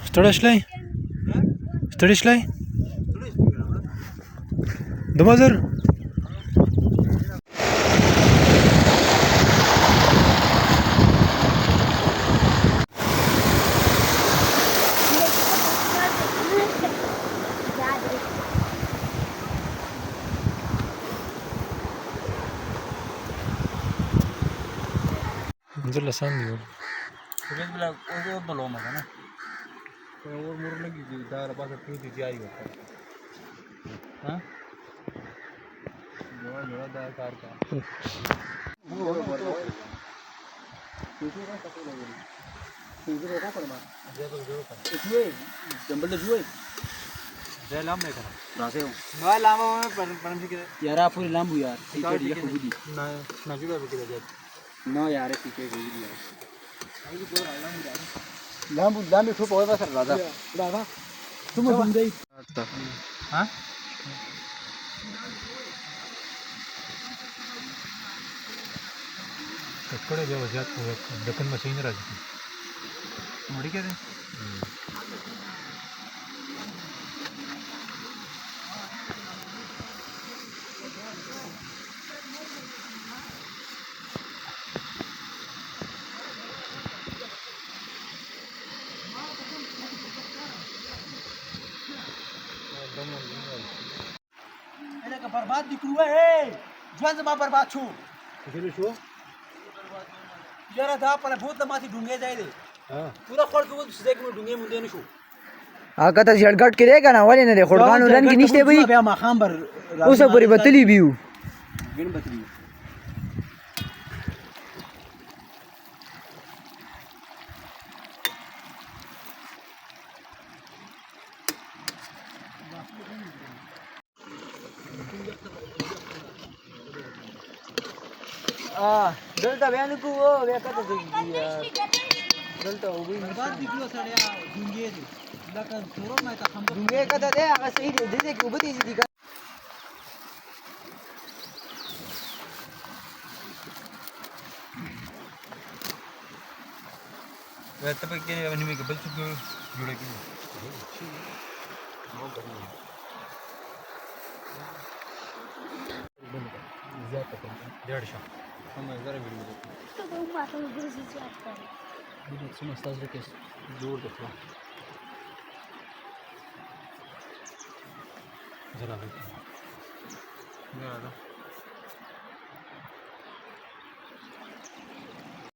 Stördeslej? Stördeslej? Dom hazır. Hazırla sen diyor. Biraz bile o dolu olmaz ha. Vur muruna gidiyor. Daha bazı kuru diye ayı yok. Ha? Yola daha karka. Bu jumble तो जुए जय लाम नहीं करा रासे हो ना लाम में परम से यार आप पूरी लाम यार टिकट ये खुद दी ना ना जुए पे जाए ना यार टिकट खुद दी अभी पूरा लाम लाम में ठोक होगा सर राजा राजा तुम घूम गई हां ककडे जेव्हा जात दखन मशीन राहते मुड़ी के એને કે બરબાદ દીકરું હે જોન જમા બરબાદ છું गेलो शो जरा दा पर बहुत माथी ढूंगे जाए दे हां पूरा खोल के वो सीधे के ढूंगे मुंडे ने शो आता झडगट केले का ना वाले ने खोडगान रन की निष्ठे बई बे माखाम बर उस परी बतली बियू बिन बतली दलता बयान को वो वेकत यार दलता हो गई बर्बाद निकलो सड़या ढूंगे दे लका थोरो ना था हम ढूंगे का दे अगर सही दे दे कि उबती सी दिखा वे तब के अनिमे के बल सुक जुड़े की नो करनी ज्यादा कर 150 समय जरा वीडियो तो वो माता में गुरु जी से आता है वीडियो समझता है कि जोर देखो जरा जरा